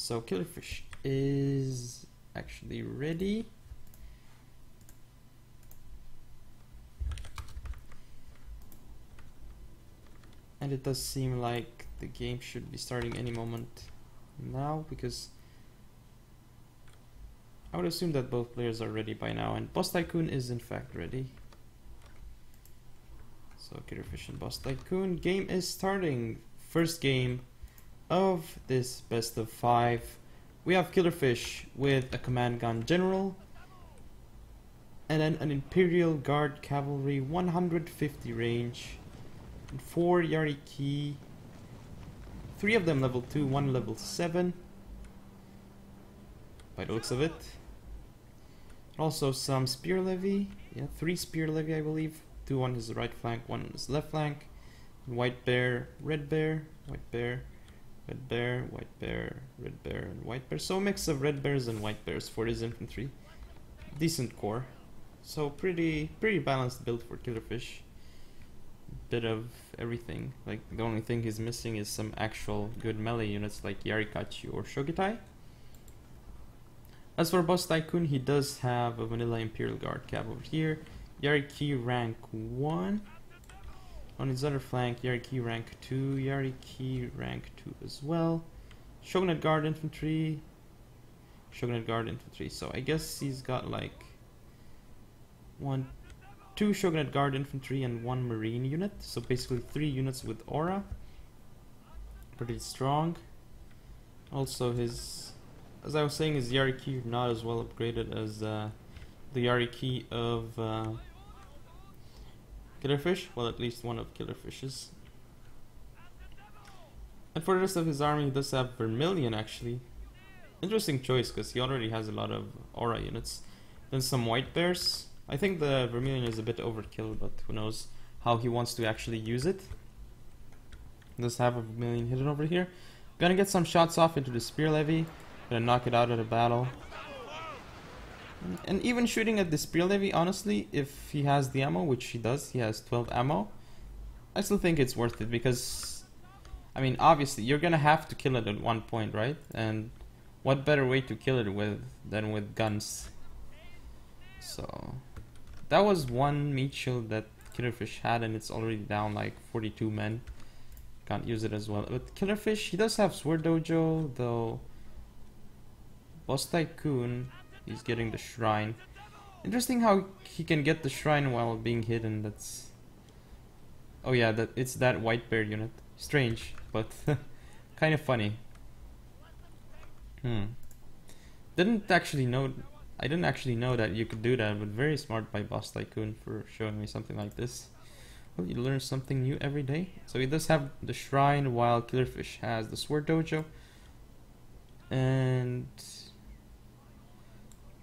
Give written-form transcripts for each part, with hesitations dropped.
So Killerfisch is actually ready. And it does seem like the game should be starting any moment now, because I would assume that both players are ready by now, and BossTycoOon is in fact ready. So Killerfisch and BossTycoOon, game is starting. First game of this best of 5. We have Killerfisch with a command gun general, and then an Imperial Guard cavalry, 150 range, and 4 Yari key, 3 of them level 2, 1 level 7 by the looks of it. Also some spear levy, 3 spear levy I believe, 2 on his right flank, 1 on his left flank. White bear, red bear, white bear, red bear, white bear, red bear, and white bear. So a mix of red bears and white bears for his infantry. Decent core. So pretty balanced build for Killerfisch. Bit of everything. Like the only thing he's missing is some actual good melee units like Yarikachi or Shogitai. As for BossTycoOon, he does have a vanilla Imperial Guard Cav over here. Yariki rank 1. On his other flank, Yariki rank 2, Yariki rank 2 as well. Shogunate Guard Infantry, Shogunate Guard Infantry. So I guess he's got like 2 Shogunate Guard Infantry and 1 Marine unit. So basically 3 units with aura. Pretty strong. Also his, as I was saying, his Yariki not as well upgraded as the Yariki of Killerfisch, well, at least one of Killerfisch's. And for the rest of his army, he does have Vermilion actually. Interesting choice because he already has a lot of aura units. Then some white bears. I think the Vermilion is a bit overkill, but who knows how he wants to actually use it. He does have a Vermilion hidden over here. Gonna get some shots off into the spear levy. Gonna knock it out of the battle. And even shooting at the spear levy, honestly, if he has the ammo, which he does, he has 12 ammo, I still think it's worth it because, I mean, obviously, you're gonna have to kill it at one point, right? And what better way to kill it than with guns? So, that was one meat shield that Killerfisch had, and it's already down like 42 men. Can't use it as well. But Killerfisch, he does have Sword Dojo, though BossTycoOon, he's getting the shrine. Interesting how he can get the shrine while being hidden. That's, oh yeah, it's that white bear unit. Strange, but kind of funny. I didn't actually know that you could do that, but very smart by BossTycoOon for showing me something like this. Well, you learn something new every day. So he does have the shrine while Killerfisch has the Sword Dojo. And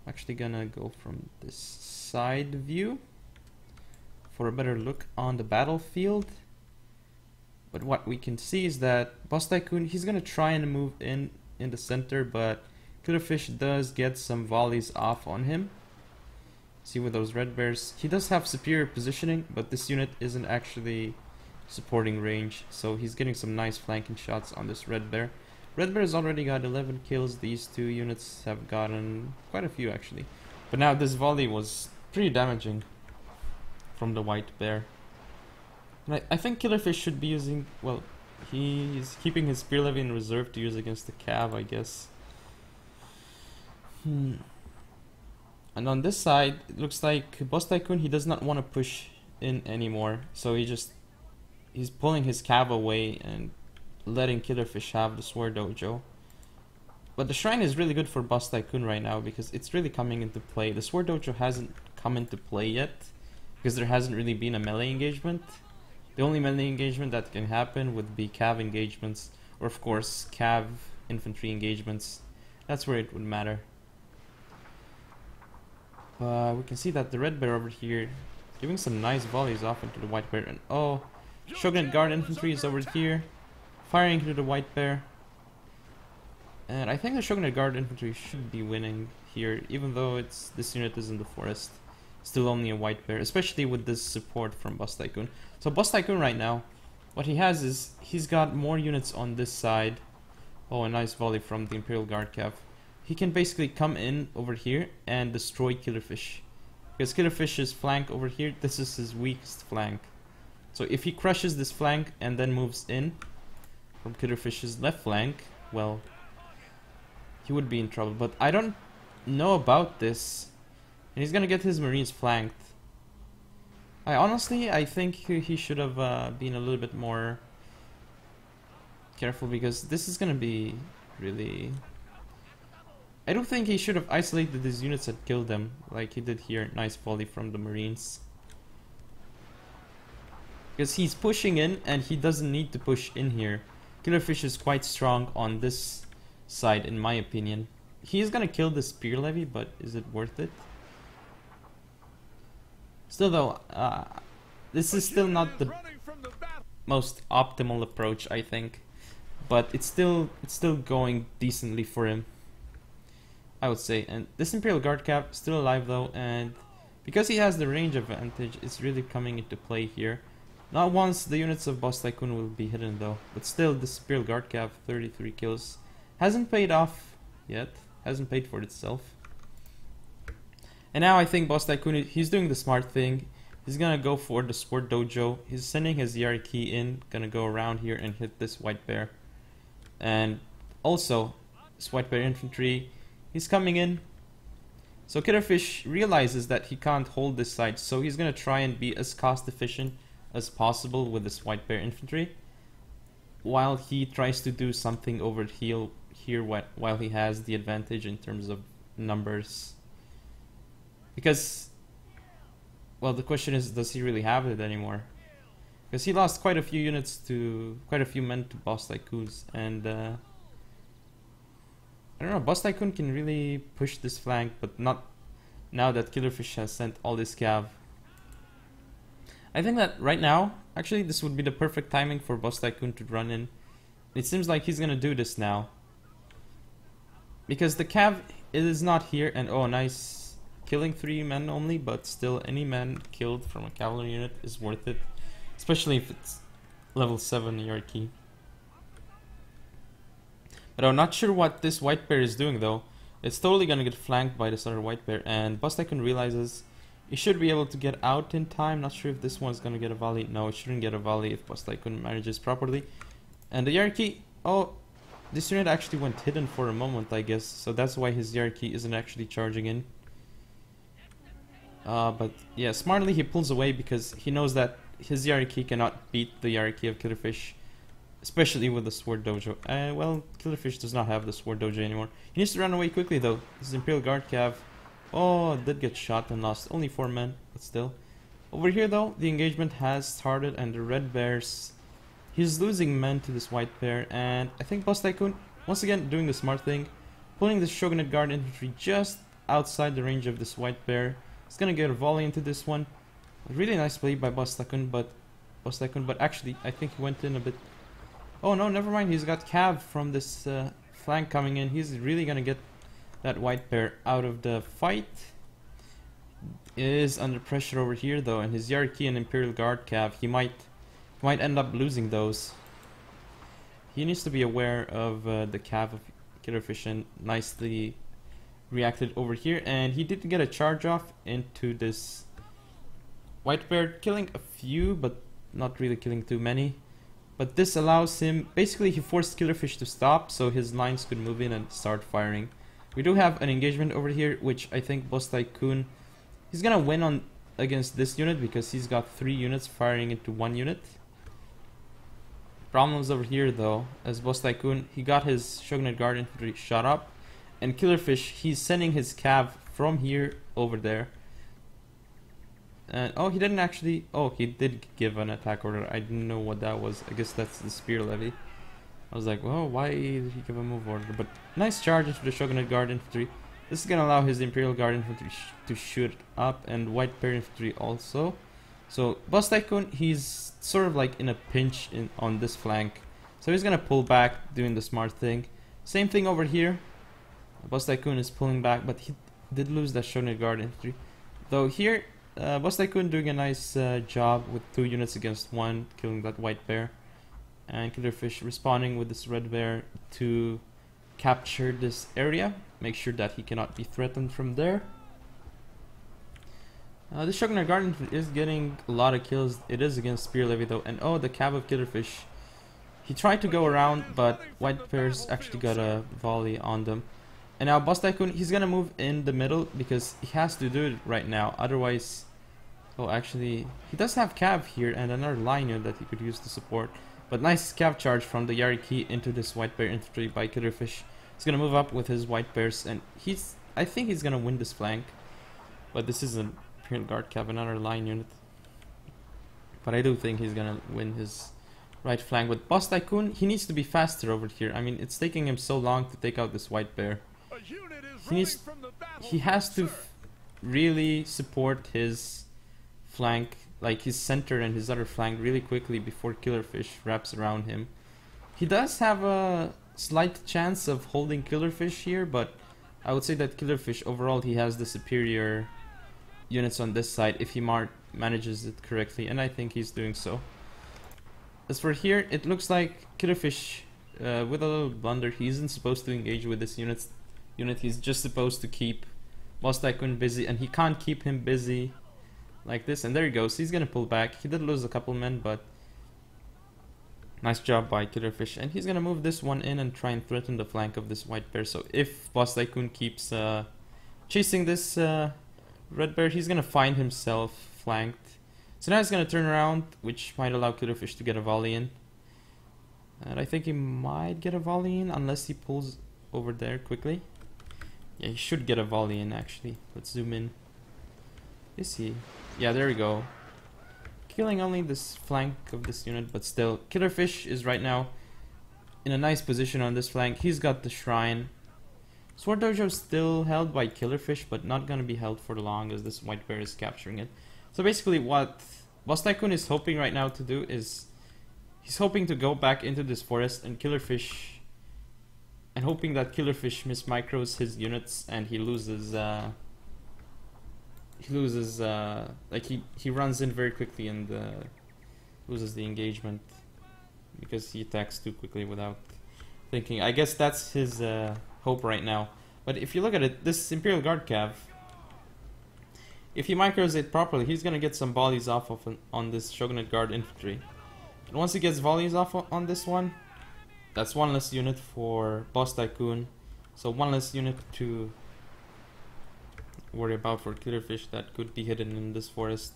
I'm actually gonna go from this side view for a better look on the battlefield. But what we can see is that BossTycoOon, he's gonna try and move in the center, but Killerfisch does get some volleys off on him. See with those red bears, he does have superior positioning, but this unit isn't actually supporting range, so he's getting some nice flanking shots on this red bear. Red bear's already got 11 kills, these 2 units have gotten quite a few actually. But now this volley was pretty damaging from the white bear. And I think Killerfisch should be using, well, he's keeping his spear levy in reserve to use against the cav, I guess. And on this side, it looks like BossTycoOon, he does not want to push in anymore. So he's pulling his cav away and letting Killerfisch have the Sword Dojo. But the shrine is really good for BossTycoOon right now because it's really coming into play. The Sword Dojo hasn't come into play yet because there hasn't really been a melee engagement. The only melee engagement that can happen would be cav engagements, or of course cav infantry engagements. That's where it would matter. We can see that the red bear over here giving some nice volleys off into the white bear, and oh, Shogunate Guard infantry is over here firing into the white bear. And I think the Shogunate Guard infantry should be winning here, even though this unit is in the forest. Still only a white bear, especially with this support from BossTycoOon. So BossTycoOon right now, what he has is he's got more units on this side Oh, a nice volley from the Imperial Guard Cav. He can basically come in over here and destroy Killerfisch. Because Killerfisch's flank over here, this is his weakest flank. So if he crushes this flank and then moves in from Killerfisch's left flank, well, he would be in trouble. But I don't know about this. And he's gonna get his Marines flanked. I think he should have been a little bit more careful, because this is gonna be really... I don't think he should have isolated his units and killed them like he did here. Nice volley from the Marines. Because he's pushing in and he doesn't need to push in here. Killerfisch is quite strong on this side in my opinion. He's gonna kill the spear levy, but is it worth it? Still though, this is still not the most optimal approach, I think. But it's still going decently for him, I would say. And this Imperial Guard Cav still alive though, and because he has the range advantage, it's really coming into play here. Not once the units of BossTycoOon will be hidden though, but still this Imperial Guard Cav, 33 kills, hasn't paid off yet, hasn't paid for itself. And now I think BossTycoOon, he's doing the smart thing. He's gonna go for the Sword Dojo. He's sending his Yariki in, gonna go around here and hit this White Bear. And also, this White Bear infantry, he's coming in. So Killerfisch realizes that he can't hold this side, so he's gonna try and be as cost efficient as possible with this White Bear infantry, while he tries to do something over here while he has the advantage in terms of numbers. Because, well, the question is, does he really have it anymore? Because he lost quite a few men to BossTycoons, and I don't know, BossTycoon can really push this flank, but not now that Killerfisch has sent all this cav. I think that right now, actually, this would be the perfect timing for BossTycoon to run in. It seems like he's gonna do this now, because the cav is not here, and oh, nice. Killing 3 men only, but still any man killed from a cavalry unit is worth it, especially if it's level 7 hierarchy. But I'm not sure what this White Bear is doing though. It's totally gonna get flanked by this other White Bear, and BossTycoon realizes he should be able to get out in time. Not sure if this one's gonna get a volley. No, it shouldn't get a volley if BossTycoon manages properly. And the hierarchy, oh, this unit actually went hidden for a moment, I guess, so that's why his hierarchy isn't actually charging in. But yeah, smartly he pulls away because he knows that his hierarchy cannot beat the hierarchy of Killerfisch, especially with the Sword Dojo. Well, Killerfisch does not have the Sword Dojo anymore. He needs to run away quickly though. This is Imperial Guard Cav. Oh, did get shot and lost only 4 men, but still. Over here though, the engagement has started, and the Red Bears, he's losing men to this White Bear, and I think BossTycoon, once again doing the smart thing, pulling the Shogunate Guard infantry just outside the range of this White Bear. He's gonna get a volley into this one. A really nice play by BossTycoon, but actually I think he went in a bit. Oh no, never mind. He's got cav from this flank coming in. He's really gonna get that White Bear out of the fight. Is under pressure over here though, and his Yariki and Imperial Guard cav, he might end up losing those. He needs to be aware of the cav of Killerfisch, and nicely reacted over here, and he did get a charge off into this White Bear, killing a few but not really killing too many. But this allows him, basically he forced Killerfisch to stop so his lines could move in and start firing. We do have an engagement over here, which I think BossTycoon, he's gonna win on against this unit because he's got 3 units firing into 1 unit. Problems over here though, as BossTycoon, he got his Shogunate Guard infantry shot up, and Killerfisch, he's sending his cav from here over there. And oh, he didn't actually, oh, he did give an attack order. I didn't know what that was. I guess that's the spear levy. I was like, well, why did he give a move order? But nice charge into the Shogunate Guard infantry. This is gonna allow his Imperial Guard infantry to shoot up, and White Bear infantry also. So BossTycoon, he's sort of like in a pinch on this flank, so he's gonna pull back, doing the smart thing. Same thing over here. BossTycoon is pulling back, but he did lose that Shogunate Guard infantry. Though here, BossTycoon doing a nice job with 2 units against 1, killing that White Bear. And Killerfisch responding with this Red Bear to capture this area, make sure that he cannot be threatened from there. This Shogunate Garden is getting a lot of kills. It is against Spear Levy though, and oh, the cab of Killerfish. He tried to go around, but White Bears actually got a volley on them. And now BossTycoOon, he's gonna move in the middle because he has to do it right now. Otherwise, oh, actually, he does have cab here and another line unit that he could use to support. But nice cab charge from the Yariki into this White Bear infantry by Killerfish. He's gonna move up with his White Bears, and I think he's gonna win this flank. But this is an Imperial Guard cab, another line unit. But I do think he's gonna win his right flank. With BossTycoOon, he needs to be faster over here. I mean, it's taking him so long to take out this White Bear. He has to really support his flank, like his center and his other flank, really quickly before Killerfish wraps around him. He does have a slight chance of holding Killerfish here, but I would say that Killerfish overall, he has the superior units on this side if he manages it correctly, and I think he's doing so. As for here, it looks like Killerfish, with a little blunder, he isn't supposed to engage with this unit. He's just supposed to keep BossTycoOon busy, and he can't keep him busy like this. And there he goes. He's gonna pull back. He did lose a couple men, but nice job by Killerfish. And he's gonna move this one in and try and threaten the flank of this White Bear. So if BossTycoOon keeps chasing this Red Bear, he's gonna find himself flanked. So now he's gonna turn around, which might allow Killerfish to get a volley in. And I think he might get a volley in unless he pulls over there quickly. Yeah, he should get a volley in actually. Let's zoom in. Is he? Yeah, there we go. Killing only this flank of this unit, but still. Killerfish is right now in a nice position on this flank. He's got the shrine. Sword Dojo still held by Killerfish, but not gonna be held for long as this White Bear is capturing it. So basically what BossTycoOon is hoping right now to do is he's hoping to go back into this forest and Killerfish, and hoping that Killerfish mismicros his units and he loses like he runs in very quickly and loses the engagement because he attacks too quickly without thinking. I guess that's his hope right now. But if you look at it, this Imperial Guard cav, if he micros it properly, he's gonna get some volleys off of on this Shogunate Guard infantry. And once he gets volleys off on this one, that's one less unit for BossTycoOon. So one less unit to worry about for Killerfish that could be hidden in this forest.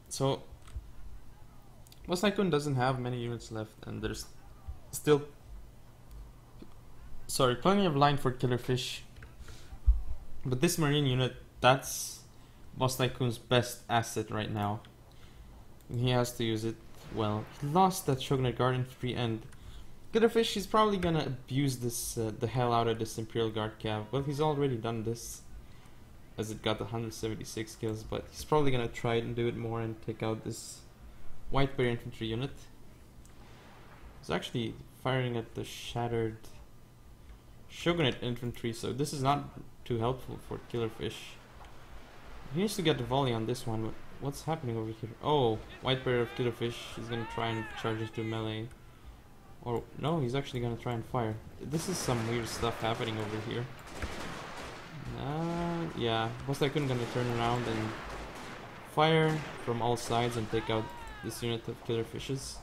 So BossTycoOon doesn't have many units left, and there's still plenty of line for Killerfish. But this marine unit, that's BossTycoOn's best asset right now. And he has to use it well. He lost that Shogunate Guard infantry, and Killerfish is probably gonna abuse this the hell out of this Imperial Guard cav. Well, he's already done this, as it got 176 kills, but he's probably gonna try and do it more and take out this White Bear infantry unit. He's actually firing at the shattered Shogunate infantry, so this is not too helpful for Killerfish. He needs to get the volley on this one. What's happening over here? Oh, White Bear of Killerfish is gonna try and charge into melee. Or no, he's actually gonna try and fire. This is some weird stuff happening over here. Yeah, BossTycoOon gonna turn around and fire from all sides and take out this unit of Killerfishes.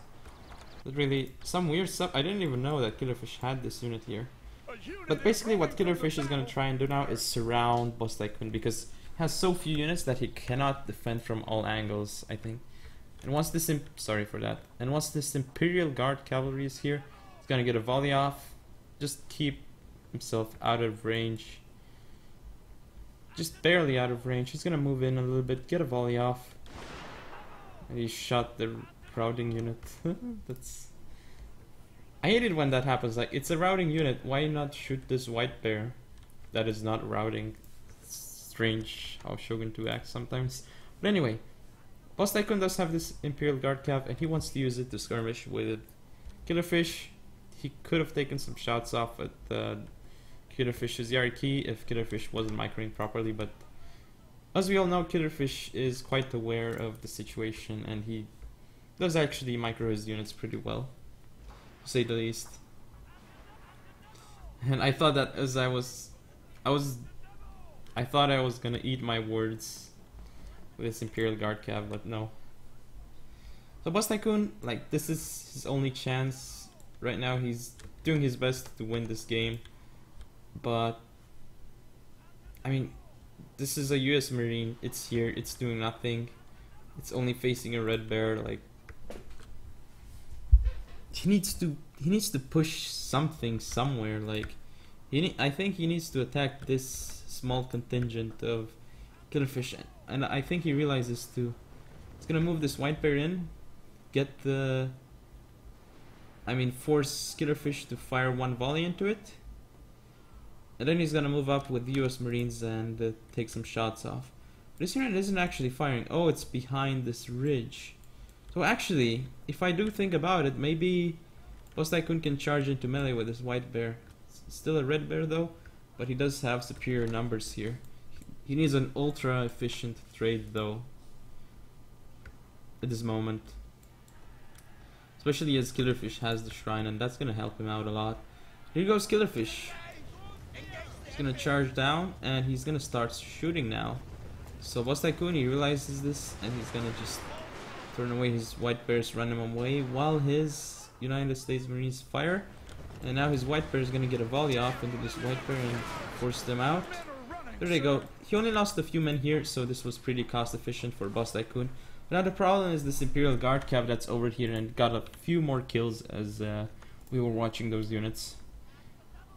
But really, some weird stuff. I didn't even know that Killerfish had this unit here. But basically what Killerfish is gonna try and do now is surround BossTycoOon, because he has so few units that he cannot defend from all angles, I think. And once this And once this Imperial Guard cavalry is here, he's gonna get a volley off. Just keep himself out of range. Just barely out of range. He's gonna move in a little bit, get a volley off. And he shot the routing unit. I hate it when that happens. Like, it's a routing unit. Why not shoot this White Bear that is not routing? It's strange how Shogun 2 acts sometimes. But anyway, BossTycoOon does have this Imperial Guard cav, and he wants to use it to skirmish with Killerfish. He could have taken some shots off at Killerfish's Yariki if Killerfish wasn't microing properly, but as we all know, Killerfish is quite aware of the situation, and he does actually micro his units pretty well, to say the least. And I thought that as I was, I thought I was gonna eat my words with this Imperial Guard Cav, but no. So BossTycoOon, like, this is his only chance. Right now he's doing his best to win this game. But, I mean, this is a US Marine. It's here, it's doing nothing. It's only facing a red bear, like... He needs to push something somewhere, like... I think he needs to attack this small contingent of Killerfisch. And I think he realizes too. He's gonna move this white bear in. Get the... force Killerfisch to fire one volley into it. And then he's gonna move up with the US Marines and take some shots off. This unit isn't actually firing. Oh, it's behind this ridge. So actually, if I do think about it, maybe BossTycoOon can charge into melee with this white bear. It's still a red bear though, but he does have superior numbers here. He needs an ultra efficient trade though at this moment. Especially as Killerfisch has the shrine, and that's gonna help him out a lot. Here goes Killerfisch. He's gonna charge down and he's gonna start shooting now. So BossTycoOon, he realizes this and he's gonna just turn away his white bears, run him away while his United States Marines fire. And now his white bear is gonna get a volley off into this white bear and force them out. There they go. He only lost a few men here, so this was pretty cost efficient for BossTycoOon. Now the problem is this Imperial Guard Cav that's over here and got a few more kills as we were watching those units.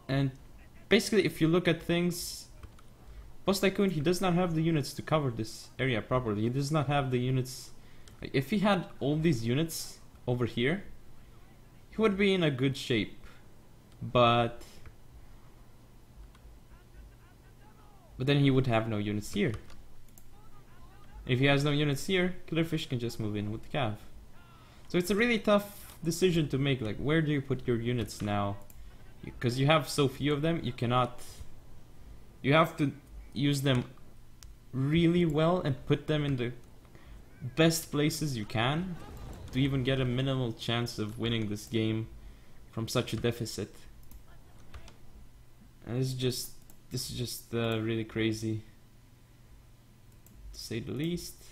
And basically, if you look at things, BossTycoOon, he does not have the units to cover this area properly. He does not have the units. If he had all these units over here, he would be in a good shape. But then he would have no units here. If he has no units here, Killerfisch can just move in with the Cav. So it's a really tough decision to make, like, where do you put your units now? Because you have so few of them, you cannot... You have to use them really well and put them in the best places you can to even get a minimal chance of winning this game from such a deficit. And this is just really crazy, to say the least.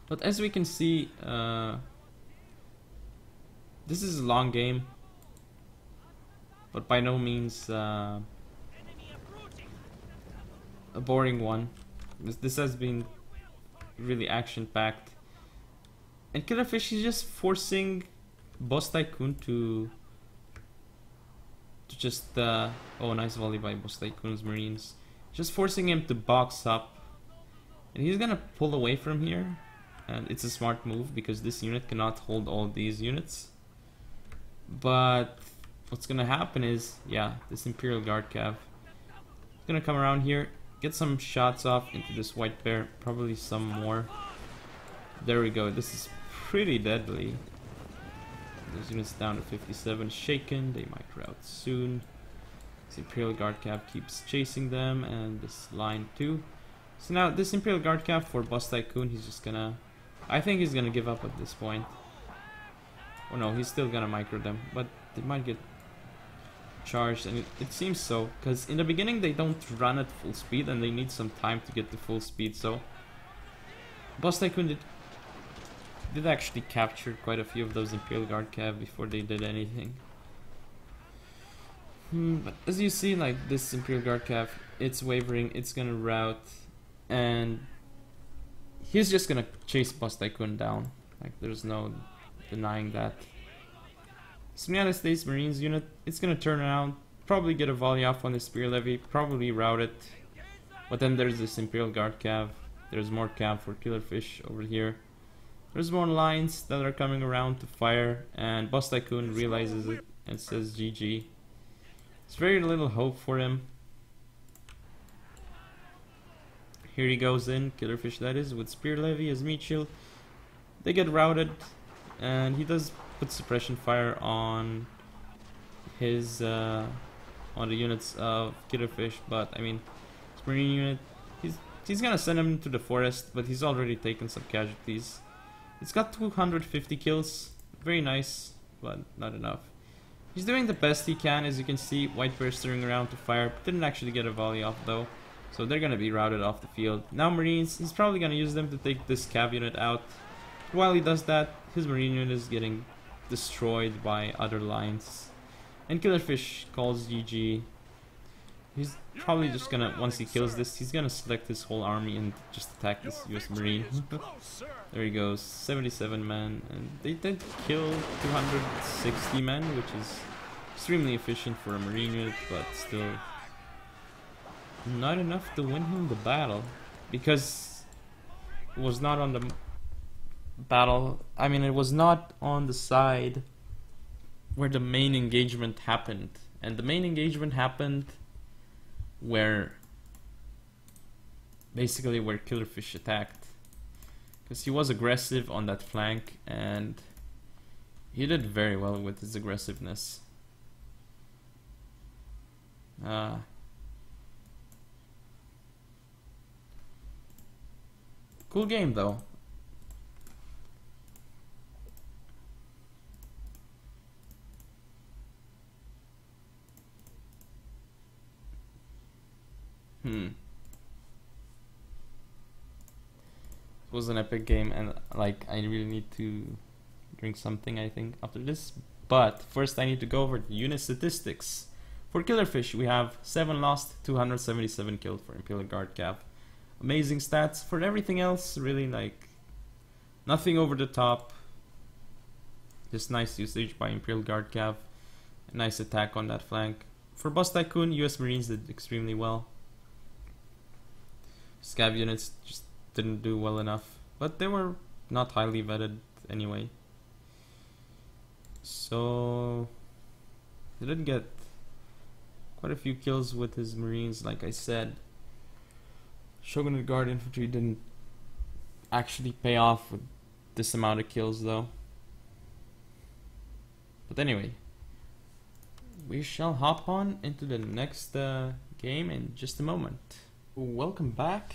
But as we can see, this is a long game, but by no means a boring one. This has been really action-packed. And Killerfisch is just forcing BossTycoOon to just oh, nice volley by BossTycoOn's Marines. Just forcing him to box up, and he's gonna pull away from here. And it's a smart move because this unit cannot hold all these units. But what's gonna happen is, yeah, this Imperial Guard Cav is gonna come around here, get some shots off into this white bear, probably some more. There we go. This is pretty deadly. Those units down to 57, shaken. They might rout soon. This Imperial Guard Cav keeps chasing them, and this line too. So now this Imperial Guard Cav for BossTycoOon, he's just gonna... I think he's gonna give up at this point. Oh no, he's still gonna micro them, but they might get charged, and it seems so, because in the beginning they don't run at full speed and they need some time to get to full speed, so BossTycoOon did actually capture quite a few of those Imperial Guard Cav before they did anything. But as you see, like, this Imperial Guard Cav, it's wavering, it's gonna rout, and he's just gonna chase BossTycoOon down. Like, there's no denying that. This United States Marines unit, it's gonna turn around, probably get a volley off on the Spear Levy, probably rout it. But then there's this Imperial Guard Cav. There's more Cav for Killerfisch over here. There's more lines that are coming around to fire, and BossTycoOon realizes it and says GG. There's very little hope for him. Here he goes in, Killerfisch that is, with Spear Levy as meat shield. They get routed, and he does put suppression fire on his on the units of Killerfisch, but I mean, his Marine unit, he's gonna send him into the forest, but he's already taken some casualties. It's got 250 kills, very nice. but not enough. He's doing the best he can. As you can see, White Bear stirring around to fire, didn't actually get a volley off though, so they're gonna be routed off the field. Now Marines, he's probably gonna use them to take this cav unit out. While he does that, his Marine unit is getting destroyed by other lines. And Killerfisch calls GG. He's probably just gonna, once he kills this, he's gonna select his whole army and just attack this US Marine. There he goes, 77 men, and they did kill 260 men, which is extremely efficient for a Marine unit, but still not enough to win him the battle, because it was not on the battle, I mean it was not on the side where the main engagement happened, and the main engagement happened where basically where Killerfisch attacked, because he was aggressive on that flank and he did very well with his aggressiveness. Cool game though. It was an epic game, and like I really need to drink something I think after this, but first I need to go over the unit statistics. For Killerfisch we have 7 lost, 277 killed for Imperial Guard Cav. Amazing stats. For everything else, really like nothing over the top, just nice usage by Imperial Guard Cav, a nice attack on that flank. For BossTycoOon, US Marines did extremely well. Scav units just didn't do well enough, but they were not highly vetted anyway. So he did get quite a few kills with his Marines, like I said. Shogunate Guard Infantry didn't actually pay off with this amount of kills though. But anyway, we shall hop on into the next game in just a moment. Welcome back.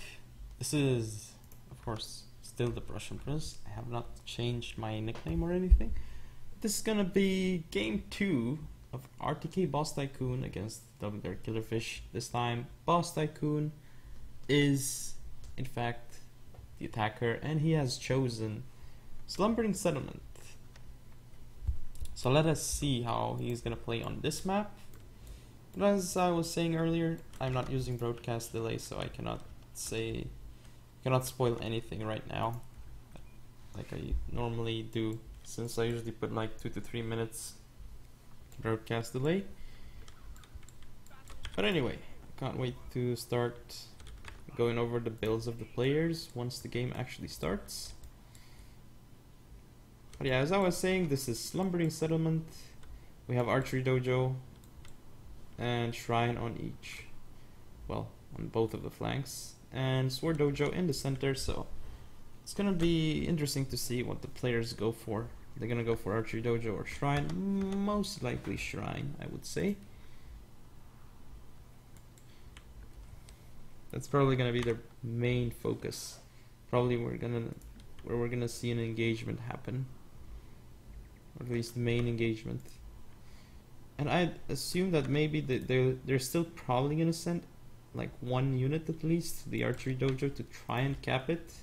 This is, of course, still the Prussian Prince. I have not changed my nickname or anything. This is gonna be game 2 of RTK BossTycoOon against WR Killerfisch. This time, BossTycoOon is, in fact, the attacker, and he has chosen Slumbering Settlement. So let us see how he's gonna play on this map. But as I was saying earlier, I'm not using broadcast delay, so I cannot spoil anything right now, like I normally do, since I usually put like 2 to 3 minutes broadcast delay. But anyway, can't wait to start going over the builds of the players once the game actually starts. But yeah, as I was saying, this is Slumbering Settlement. We have Archery Dojo and Shrine on each, well, on both of the flanks, and Sword Dojo in the center, so it's gonna be interesting to see what the players go for. They're gonna go for Archery Dojo or Shrine, most likely Shrine, I would say. That's probably gonna be their main focus. Probably where we're gonna see an engagement happen, or at least the main engagement. And I assume that maybe they're still probably gonna send like 1 unit at least to the Archery Dojo to try and cap it.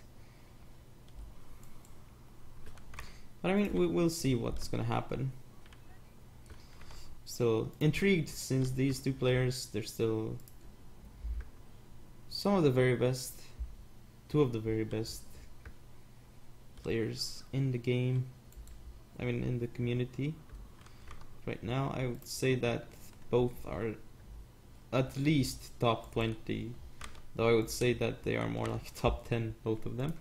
But I mean, we'll see what's gonna happen. Still intrigued, since these two players, they're still some of the very best, 2 of the very best players in the game, I mean in the community. Right now I would say that both are at least top 20, though I would say that they are more like top 10, both of them.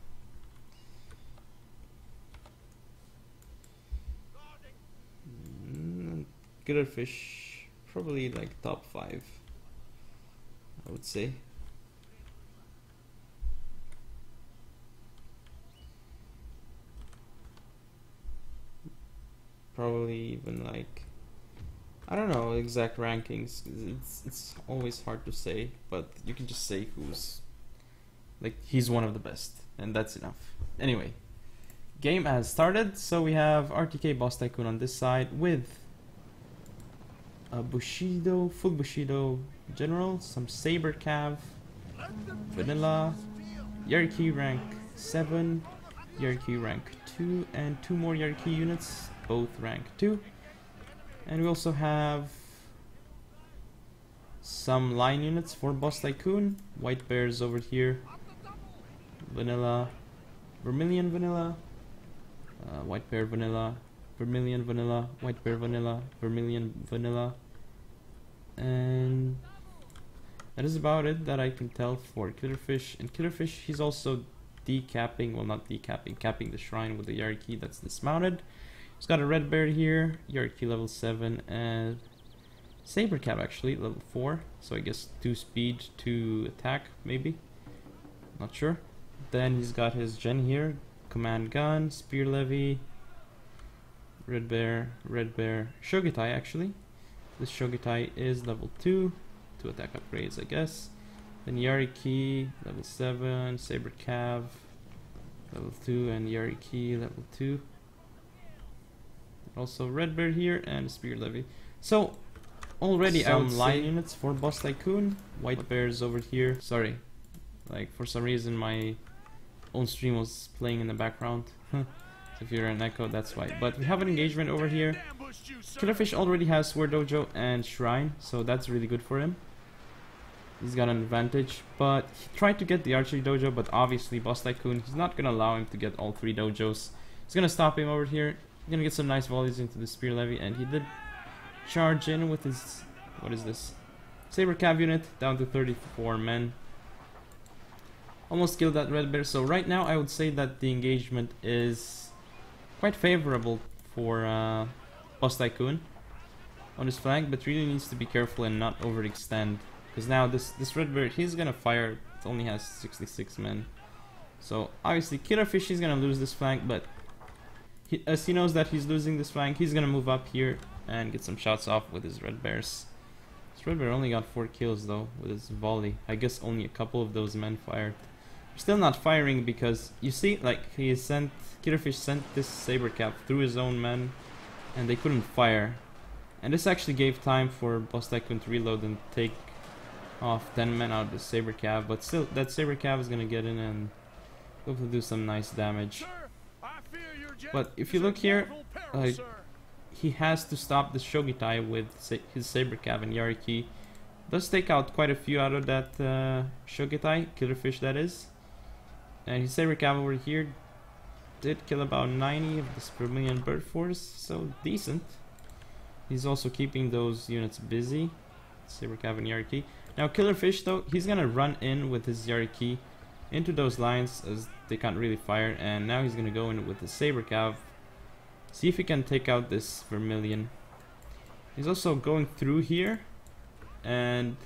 Killerfisch probably like top 5, I would say. Probably even like, I don't know exact rankings, it's always hard to say, but you can just say who's like, he's one of the best, and that's enough. Anyway, Game has started, so we have RTK BossTycoOon on this side with a Bushido, full Bushido General, some Saber Cav, Vanilla, Yariki rank 7, Yariki rank 2, and 2 more Yariki units, both rank 2. And we also have some line units for BossTycoOon, White Bears over here, Vanilla, Vermilion Vanilla, White Bear Vanilla, Vermilion Vanilla, White Bear Vanilla, Vermilion Vanilla, and that is about it that I can tell for Killerfisch. And Killerfisch, he's also decapping, well not decapping, capping the shrine with the Yariki that's dismounted. He's got a Red Bear here, Yariki level 7, and Saber Cap actually, level 4, so I guess 2 speed, 2 attack, maybe, not sure. Then he's got his gen here, Command Gun, Spear Levy, Red Bear, Shogitai actually. This Shogitai is level 2, 2 attack upgrades I guess. Then Yariki, level 7, Saber Cav, level 2, and Yariki, level 2. Also Red Bear here, and Spear Levy. So, already some line units for BossTycoOon. White Bears over here. Sorry, like for some reason my own stream was playing in the background. So if you're an echo, that's why. But we have an engagement over here. Killerfisch already has Sword Dojo and Shrine, so that's really good for him. He's got an advantage, but he tried to get the Archery Dojo, but obviously BossTycoOon, he's not gonna allow him to get all 3 dojos. He's gonna stop him over here. He's gonna get some nice volleys into the Spear Levy, and he did charge in with his, what is this? Saber Cav unit, down to 34 men. Almost killed that Red Bear, so right now I would say that the engagement is quite favorable for BossTycoOon on his flank, but really needs to be careful and not overextend. Because now this Red Bear, he's gonna fire, it only has 66 men. So obviously Killerfisch, he's gonna lose this flank, but as he knows that he's losing this flank, he's gonna move up here and get some shots off with his Red Bears. This Red Bear only got 4 kills though with his volley. I guess only a couple of those men fired. Still not firing because you see, like Killerfisch sent this Saber Cap through his own men, and they couldn't fire. And this actually gave time for BossTycoOon to reload and take off 10 men out of the Saber Cav, but still that Saber Cav is gonna get in and hopefully do some nice damage. But if you look here, like, he has to stop the Shogitai with his Saber Cav, and Yariki does take out quite a few out of that Shogitai, Killerfisch that is. And his Saber Cav over here did kill about 90 of this Vermilion Bird Force, so decent. He's also keeping those units busy, Saber Cav and Yariki. Now Killerfisch though, he's gonna run in with his Yariki into those lines as they can't really fire, and now he's gonna go in with his Saber Cav, see if he can take out this Vermilion. He's also going through here, and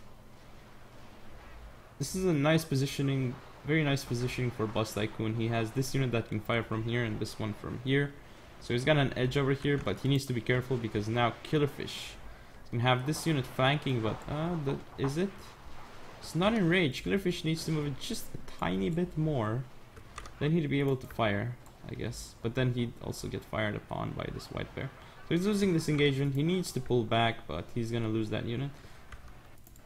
this is a nice positioning, very nice positioning for BossTycoOon. He has this unit that can fire from here and this one from here, so he's got an edge over here, but he needs to be careful because now Killerfisch can have this unit flanking, but is it? It's not in range. Killerfisch needs to move it just a tiny bit more, then he'd be able to fire, I guess. But then he'd also get fired upon by this White Bear. So he's losing this engagement. He needs to pull back, but he's gonna lose that unit.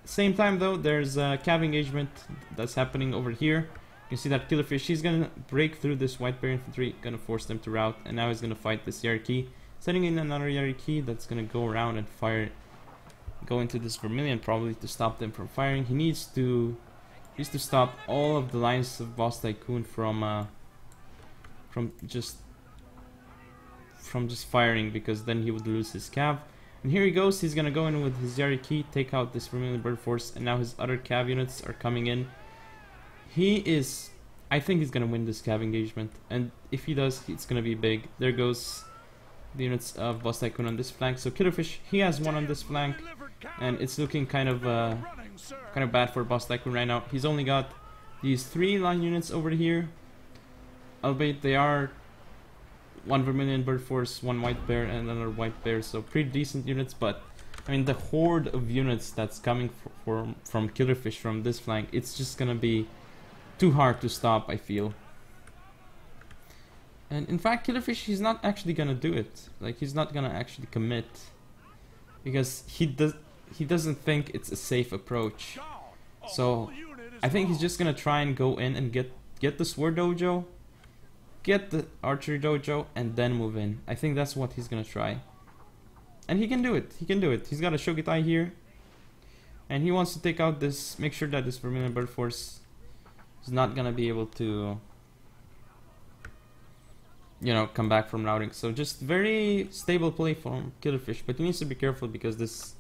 Same time though, there's a Cav engagement that's happening over here. You can see that Killerfisch, he's gonna break through this White Bear infantry, gonna force them to rout, and now he's gonna fight this Yariki, setting in another Yariki that's gonna go around and fire, go into this Vermilion probably to stop them from firing. He needs to stop all of the lines of BossTycoOon from just firing, because then he would lose his Cav. And here he goes, he's gonna go in with his Yariki, take out this Vermilion Bird Force, and now his other Cav units are coming in. I think he's gonna win this Cav engagement, and if he does, it's gonna be big. There goes the units of BossTycoOon on this flank. So Killerfisch, he has one on this flank, and it's looking kind of bad for BossTycoOon right now. He's only got these 3 line units over here, albeit they are 1 Vermilion Bird Force, 1 White Bear, and another White Bear, so pretty decent units. But I mean, the horde of units that's coming from Killerfisch from this flank, it's just gonna be too hard to stop, I feel. And in fact, Killerfisch, he's not actually gonna do it. Like, he's not gonna actually commit. Because he doesn't think it's a safe approach. So I think he's just gonna try and go in and get the sword dojo, get the archery dojo, and then move in. I think that's what he's gonna try. And he can do it. He can do it. He's got a Shogitai here. And he wants to take out this, make sure that this Vermilion Bird Force is not gonna be able to, you know, come back from routing. So just very stable play from Killerfisch, but he needs to be careful because this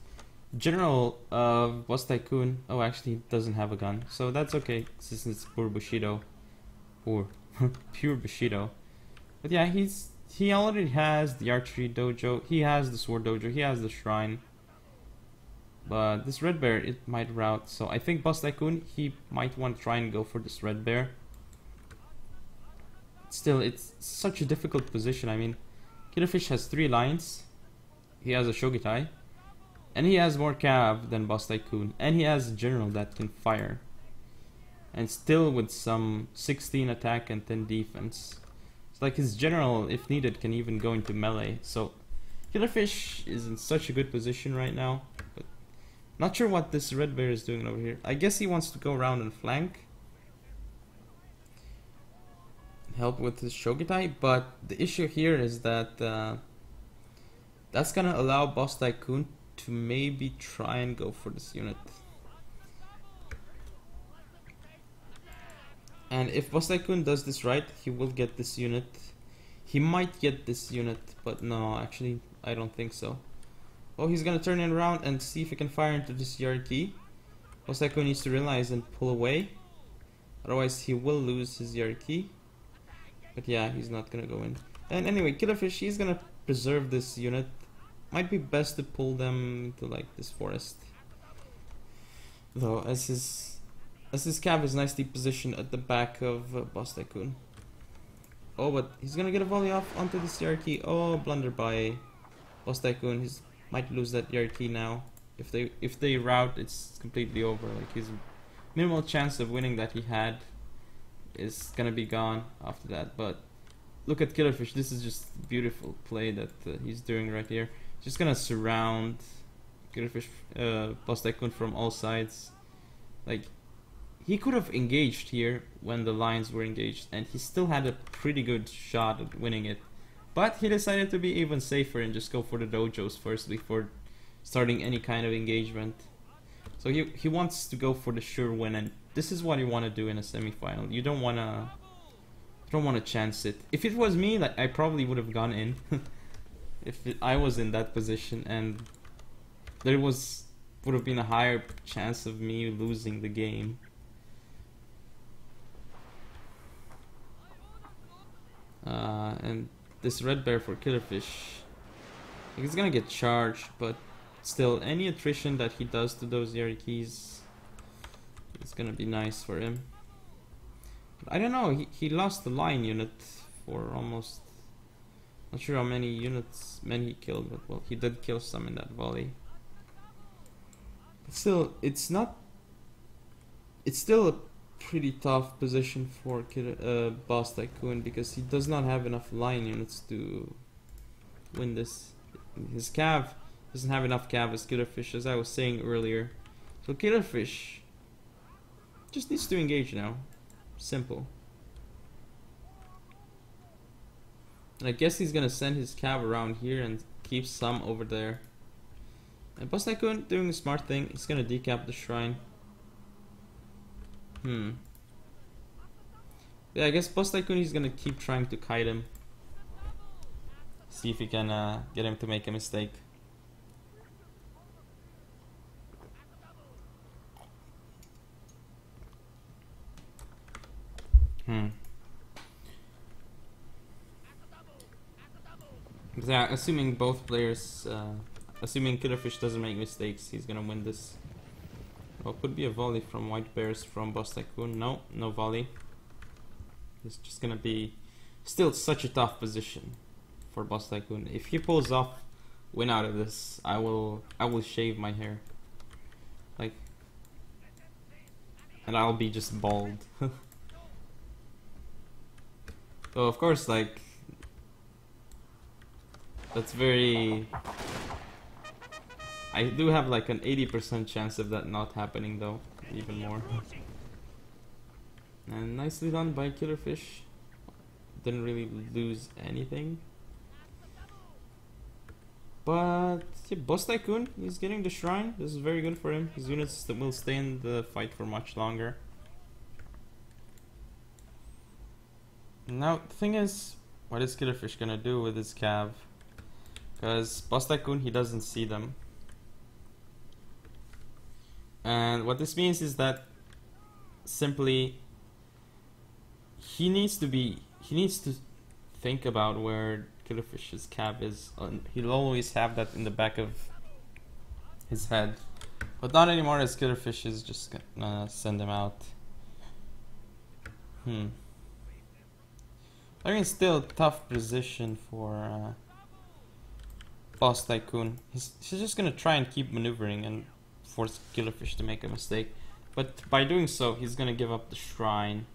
general of BossTycoOon, oh, actually he doesn't have a gun, so that's okay since it's pure Bushido, pure Bushido. But yeah, he already has the archery dojo, he has the sword dojo, he has the shrine. But this red bear, it might route, so I think BossTycoOon, he might want to try and go for this red bear. Still, it's such a difficult position. I mean, Killerfisch has 3 lines, he has a Shogitai, and he has more cav than BossTycoOon, and he has a general that can fire. And still with some 16 attack and 10 defense. It's like his general, if needed, can even go into melee. So Killerfisch is in such a good position right now. But not sure what this red bear is doing over here. I guess he wants to go around and flank. Help with his Shogitai, but the issue here is that that's gonna allow BossTycoOon to maybe try and go for this unit. And if BossTycoOon does this right, he will get this unit. He might get this unit, but no, actually, I don't think so. Oh, he's gonna turn it around and see if he can fire into this Yarki. BossTycoOon needs to realize and pull away. Otherwise, he will lose his Yarki. But yeah, he's not gonna go in. And anyway, Killerfisch, he's gonna preserve this unit. Might be best to pull them to like this forest. Though, as his cav is nicely positioned at the back of BossTycoOon. Oh, but he's gonna get a volley off onto this Yarki. Oh, blunder by BossTycoOon. He might lose that Yarki now. If they rout, it's completely over. Like his minimal chance of winning that he had is gonna be gone after that. But look at Killerfisch. This is just beautiful play that he's doing right here. Just gonna surround Killerfisch, BossTycoOon from all sides. Like, he could have engaged here when the lines were engaged, and he still had a pretty good shot at winning it. But he decided to be even safer and just go for the dojos first before starting any kind of engagement. So he wants to go for the sure win, and this is what you want to do in a semifinal. You don't wanna chance it. If it was me, like, I probably would have gone in. If I was in that position, and there would have been a higher chance of me losing the game. And this red bear for Killerfisch, he's gonna get charged, but still, any attrition that he does to those Yarikis is gonna be nice for him. But I don't know, he lost the line unit for almost, not sure how many units he killed, but well, he did kill some in that volley. But still, it's still a pretty tough position for BossTycoOon, because he does not have enough line units to win this. His cav doesn't have enough cav as Killerfisch, as I was saying earlier. So Killerfisch just needs to engage now. Simple. And I guess he's gonna send his cav around here and keep some over there. And BossTycoOon doing a smart thing, he's gonna decap the shrine. Yeah, I guess BossTycoOon is gonna keep trying to kite him. See if he can get him to make a mistake. Yeah, assuming both players, assuming Killerfisch doesn't make mistakes, he's gonna win this. Well, could be a volley from white bears from BossTycoOon. No, no volley. It's just gonna be still such a tough position for BossTycoOon. If he pulls off win out of this, I will shave my hair. Like, and I'll be just bald. So of course, like, That's very... I do have like an 80% chance of that not happening though, even more. And nicely done by Killerfisch. Didn't really lose anything. But yeah, BossTycoOon, he's getting the shrine. This is very good for him. His units will stay in the fight for much longer. Now, the thing is, what is Killerfisch gonna do with his cav? Because BossTycoOon, he doesn't see them. And what this means is that simply he needs to think about where Killerfisch's cav is. He'll always have that in the back of his head. But not anymore, as Killerfisch is just gonna send him out. I mean, still a tough position for BossTycoOon. He's just gonna try and keep maneuvering and force Killerfisch to make a mistake. But by doing so, he's gonna give up the shrine.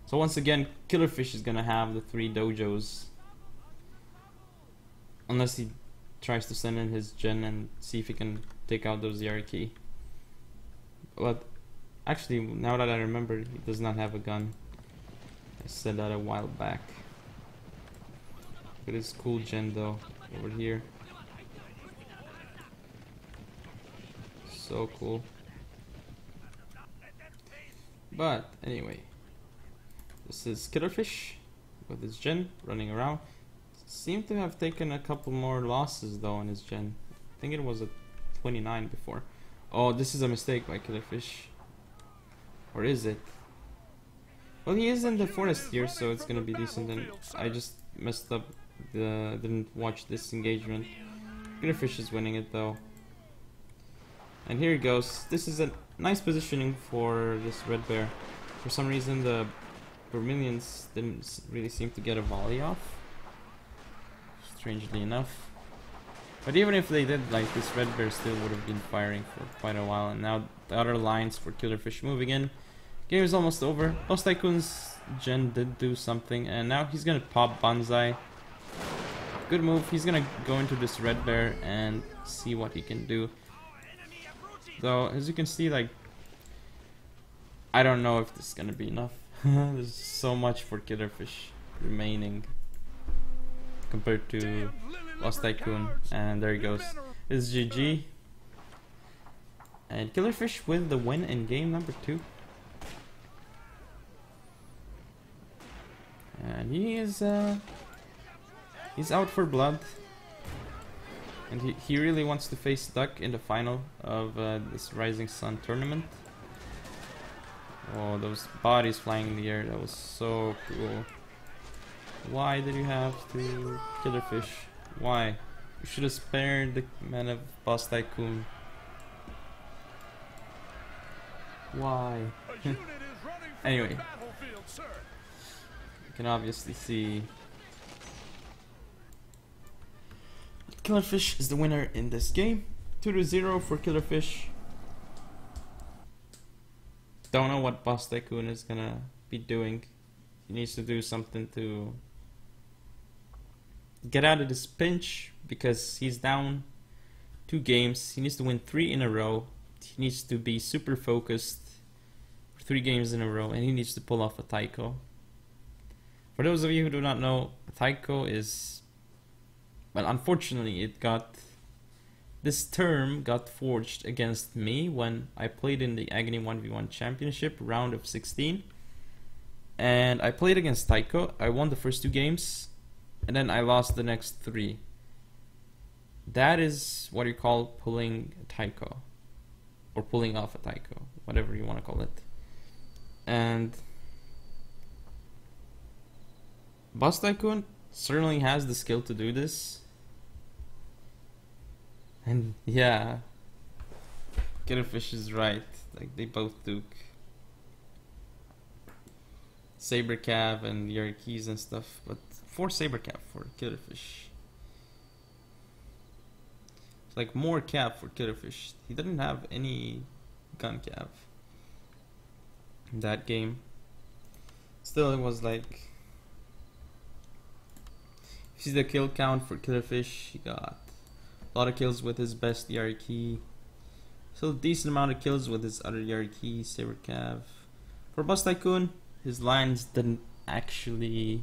So once again, Killerfisch is gonna have the 3 dojos. Unless he tries to send in his gen and see if he can take out those Yarki. But actually, now that I remember, he does not have a gun. I said that a while back. Look at his cool gen though, over here. So cool. But anyway, this is Killerfisch with his gen running around. Seemed to have taken a couple more losses though on his gen. I think it was a 29 before. Oh, this is a mistake by Killerfisch. Or is it? Well, he is in the forest here, so it's gonna be decent. And I just messed up. Didn't watch this engagement. Killerfisch is winning it though. And here he goes. This is a nice positioning for this red bear. For some reason, the Vermilions didn't really seem to get a volley off. Strangely enough. But even if they did, like, this red bear still would have been firing for quite a while. And now the other lines for Killerfisch moving in. Game is almost over. BossTycoOon's gen did do something, and now he's gonna pop Banzai. Good move. He's gonna go into this red bear and see what he can do. Though, as you can see, like, I don't know if this is gonna be enough. There's so much for Killerfisch remaining compared to BossTycoOon. And there he goes. It's GG. And Killerfisch with the win in game number 2. And he is he's out for blood, and he really wants to face Duck in the final of this Rising Sun tournament. Oh, those bodies flying in the air, that was so cool. Why did you have to Killerfisch? Why? You should have spared the men of BossTycoOon. Why? Anyway, you can obviously see Killerfisch is the winner in this game. 2-0 for Killerfisch. Don't know what BossTycoOon is gonna be doing. He needs to do something to get out of this pinch, because he's down 2 games. He needs to win 3 in a row. He needs to be super focused for 3 games in a row, and he needs to pull off a Taiko. For those of you who do not know, Taiko is, well, unfortunately, this term got forged against me when I played in the Agony 1v1 Championship round of 16. And I played against Taiko. I won the first 2 games, and then I lost the next 3. That is what you call pulling a Taiko, or pulling off a Taiko, whatever you want to call it. And BossTycoOon certainly has the skill to do this. And yeah, Killerfisch is right. Like, they both took Saber Cav and Yarkis and stuff, but 4 Saber Cav for Killerfisch. It's like more Cav for Killerfisch. He didn't have any gun Cav in that game. Still, it was like, See the kill count for Killerfisch. He got a lot of kills with his best Yari key. So a decent amount of kills with his other Yari key, Saber Cav. For BossTycoOon, his lines didn't actually...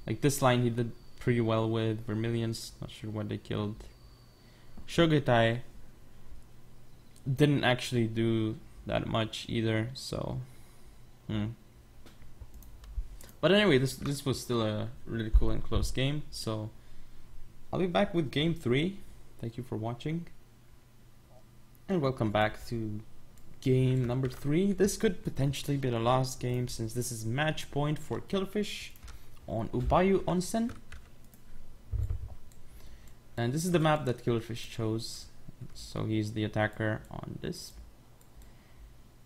Like this line he did pretty well with. Vermilions, not sure what they killed. Shogitai didn't actually do that much either, so... But anyway, this was still a really cool and close game, so... I'll be back with game 3. Thank you for watching. And welcome back to game number 3. This could potentially be the last game since this is match point for Killerfisch on Ubayu Onsen. And this is the map that Killerfisch chose. So he's the attacker on this.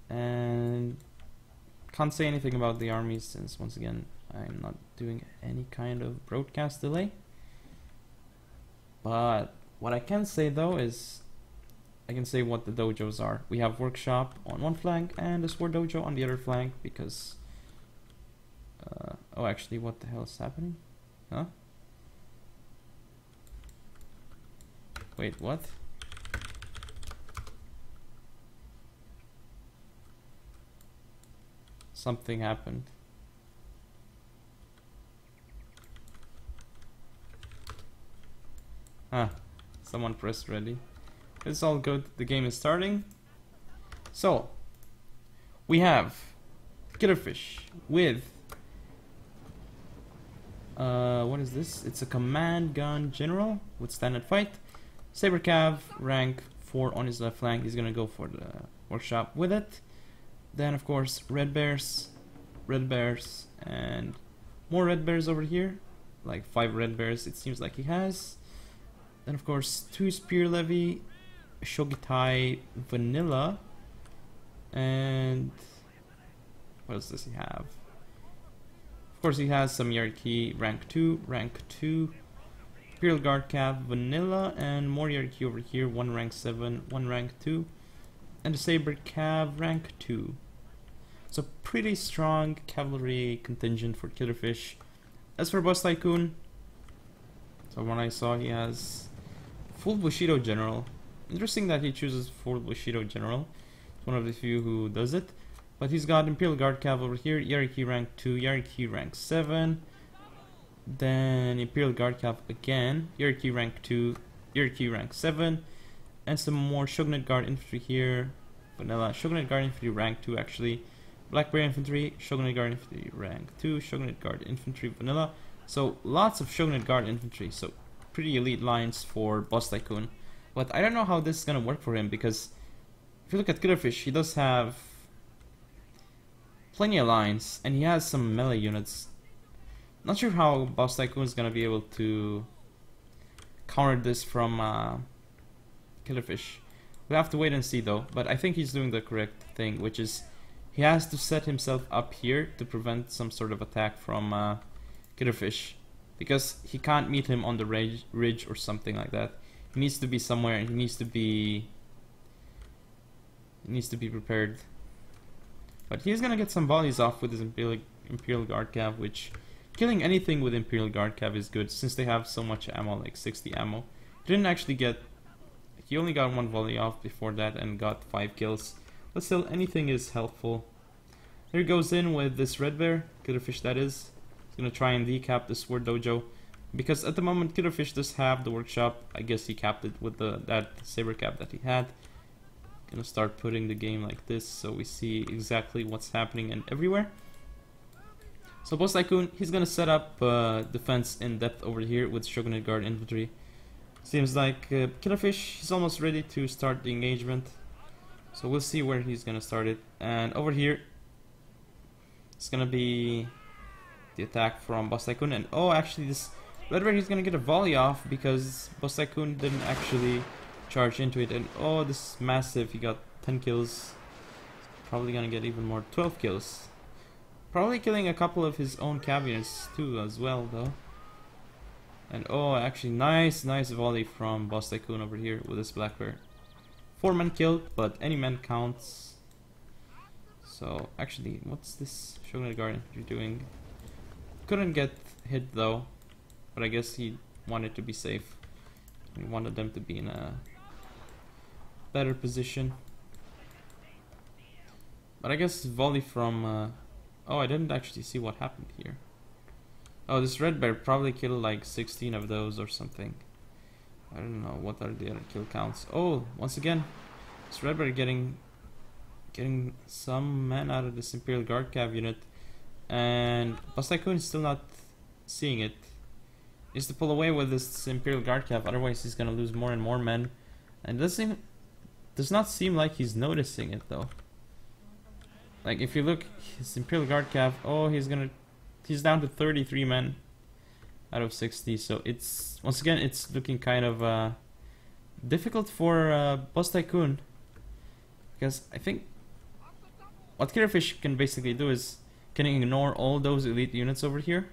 And can't say anything about the armies since once again I'm not doing any kind of broadcast delay. But what I can say though is I can say what the dojos are. We have workshop on one flank and a sword dojo on the other flank because oh actually what the hell is happening? Huh? Wait, what? Something happened. Ah, someone pressed ready. It's all good, the game is starting. So, we have Killerfisch with what is this? It's a command gun general with standard fight. Saber Cav, rank 4 on his left flank. He's gonna go for the workshop with it. Then of course red bears, and more red bears over here. Like 5 red bears it seems like he has. Then of course 2 spear levy, Shogitai vanilla, and what else does he have? Of course he has some Yarki rank 2, Imperial Guard Cav vanilla, and more Yarki over here, 1 rank 7, 1 rank 2, and a Saber Cav rank 2. So pretty strong cavalry contingent for Killerfisch. As for BossTycoOon, so when I saw he has full Bushido General. Interesting that he chooses full Bushido General. It's one of the few who does it. But he's got Imperial Guard Cav over here, Yariki rank 2, Yariki rank 7. Then Imperial Guard Cav again, Yariki rank 2, Yariki rank 7. And some more Shogunate Guard Infantry here. Vanilla, Shogunate Guard Infantry rank 2 actually. Black Bear Infantry, Shogunate Guard Infantry rank 2, Shogunate Guard Infantry vanilla. So lots of Shogunate Guard Infantry, so pretty elite lines for BossTycoOon. But I don't know how this is gonna work for him because if you look at Killerfisch, he does have plenty of lines and he has some melee units. Not sure how BossTycoOon is gonna be able to counter this from Killerfisch. We have to wait and see though, but I think he's doing the correct thing, which is he has to set himself up here to prevent some sort of attack from Killerfisch, because he can't meet him on the ridge or something like that. He needs to be somewhere and he needs to be prepared. But he's gonna get some volleys off with his Imperial Guard Cav, which killing anything with Imperial Guard Cav is good since they have so much ammo, like 60 ammo. He didn't actually get, he only got 1 volley off before that and got 5 kills. But still, anything is helpful. Here he goes in with this red bear, Killerfisch that is. He's gonna try and decap the sword dojo. Because at the moment Killerfisch does have the workshop. I guess he capped it with that saber cap that he had. Gonna start putting the game like this so we see exactly what's happening and everywhere. So BossTycoOon, he's gonna set up defense in depth over here with Shogunate Guard Infantry. Seems like Killerfisch, he's almost ready to start the engagement. So we'll see where he's gonna start it. And over here, it's gonna be the attack from BossTycoOon. And oh, actually this red bear, he's gonna get a volley off because BossTycoOon didn't actually charge into it. And oh, this is massive. He got 10 kills. Probably gonna get even more, 12 kills. Probably killing a couple of his own cabinets too as well though. And oh, actually nice volley from BossTycoOon over here with this black bear. 4 men killed, but any man counts. So actually, what's this Shogunate Guard Infantry doing? Couldn't get hit though, but I guess he wanted to be safe. We wanted them to be in a better position. But I guess volley from... oh, I didn't actually see what happened here. Oh, this red bear probably killed like 16 of those or something. I don't know what are the other kill counts. Oh, once again, this red bear getting some men out of this Imperial Guard Cav unit, and BossTycoOon is still not seeing it. He has to pull away with this Imperial Guard Cav, otherwise he's gonna lose more and more men. And it does not seem like he's noticing it though. Like if you look, his Imperial Guard Cav, oh, he's down to 33 men out of 60. So it's once again it's looking kind of difficult for BossTycoOon, because I think what Killerfisch can basically do is can ignore all those elite units over here.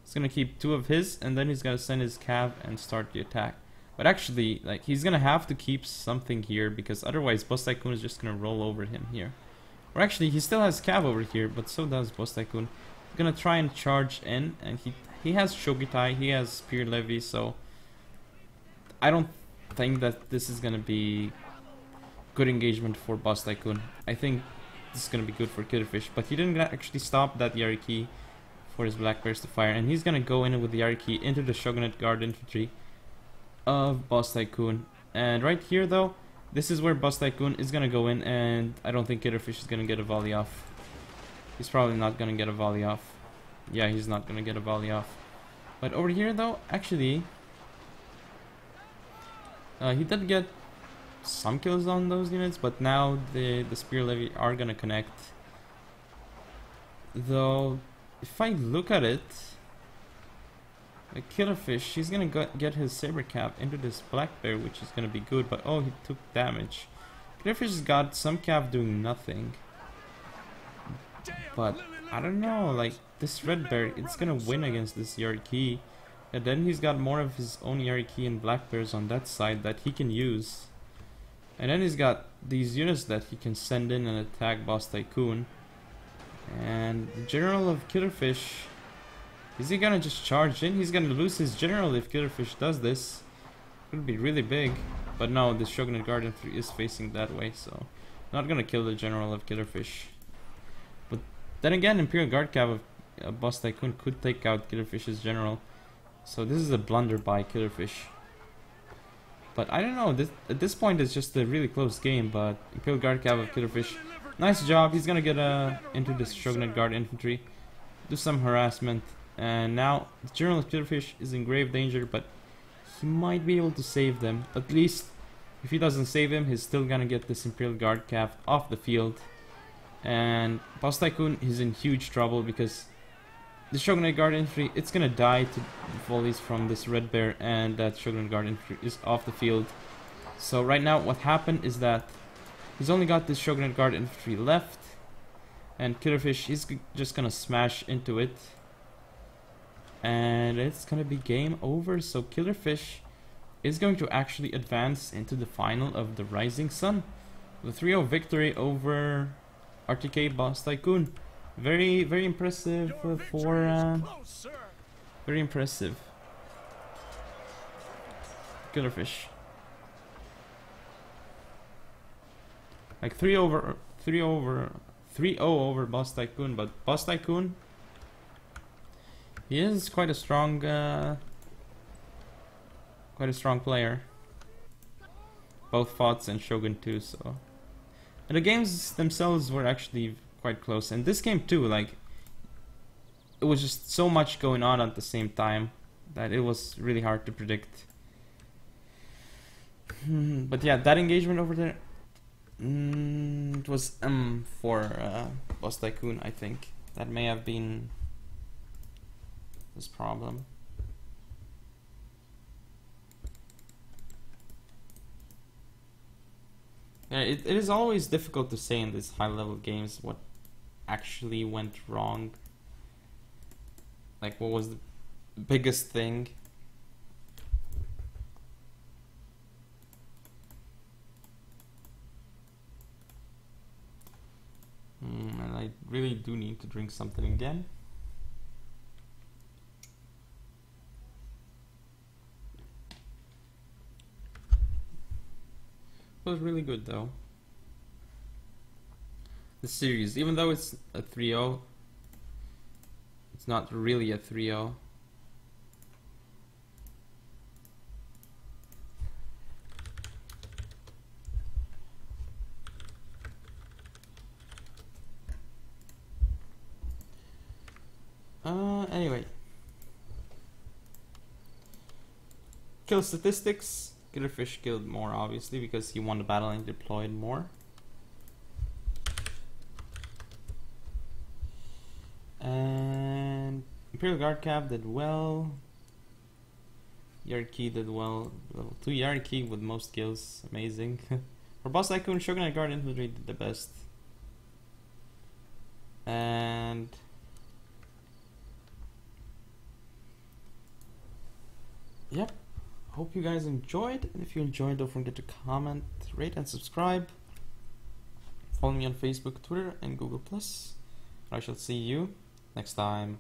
He's gonna keep 2 of his, and then he's gonna send his cav and start the attack. But actually, like, he's gonna have to keep something here, because otherwise BossTycoOon is just gonna roll over him here. Or actually, he still has cav over here, but so does BossTycoOon. He's gonna try and charge in, and he has Shogitai, he has Spear Levy, so I don't think that this is gonna be good engagement for BossTycoOon. I think this is gonna be good for Killerfisch, but he didn't actually stop that Yariki for his Black Bears to fire, and he's gonna go in with the Yariki into the Shogunate Guard Infantry of BossTycoOon. And right here though, this is where BossTycoOon is gonna go in, and I don't think Killerfisch is gonna get a volley off. He's probably not gonna get a volley off. Yeah, he's not gonna get a volley off. But over here though, actually, he did get some kills on those units, but now the Spear Levy are gonna connect. Though, if I look at it, Killerfisch, he's gonna get his Saber Cav into this Black Bear, which is gonna be good, but oh, he took damage. Killerfisch has got some Cav doing nothing. But, I don't know, like, this Red Bear, it's gonna win against this Yariki. And then he's got more of his own Yariki and Black Bears on that side that he can use. And then he's got these units that he can send in and attack BossTycoOon. And the General of Killerfisch, is he gonna just charge in? He's gonna lose his general if Killerfisch does this. It would be really big. But no, the Shogunate Guard Infantry is facing that way, so not gonna kill the general of Killerfisch. But then again, Imperial Guard Cav of BossTycoOon could take out Killerfisch's general. So this is a blunder by Killerfisch. But I don't know, at this point it's just a really close game, but Imperial Guard Cav of Killerfisch, nice job. He's gonna get into this Shogunate Guard Infantry, do some harassment. And now the General of Killerfisch is in grave danger, but he might be able to save them. At least if he doesn't save him, he's still gonna get this Imperial Guard Cav off the field. And BossTycoOon is in huge trouble because the Shogunate Guard Infantry, it's gonna die to volleys from this Red Bear, and that Shogunate Guard Infantry is off the field. So right now what happened is that he's only got this Shogunate Guard Infantry left, and Killerfisch is just gonna smash into it. And it's gonna be game over, so Killerfisch is going to actually advance into the final of the Rising Sun. The 3-0 victory over RTK BossTycoOon. Very, very impressive very impressive. Killerfisch. Like 3-0 over BossTycoOon, but BossTycoOon, he is quite a strong player. Both FOTS and Shogun too, so. And the games themselves were actually quite close. And this game too, like, it was just so much going on at the same time that it was really hard to predict. But yeah, that engagement over there, it was for BossTycoOon, I think. That may have been this problem. Yeah, it is always difficult to say in these high level games what actually went wrong. Like, what was the biggest thing? And I really do need to drink something again. was really good though. The series, even though it's a 3-0, it's not really a 3-0. Anyway. Kill statistics. Killerfisch killed more, obviously, because he won the battle and deployed more. And Imperial Guard Cav did well. Yarki did well. Level 2 Yarki with most kills. Amazing. For BossTycoOon, Shogunite Guard Infantry did the best. And yep. Hope you guys enjoyed. And if you enjoyed, don't forget to comment, rate, and subscribe. Follow me on Facebook, Twitter, and Google+. I shall see you next time.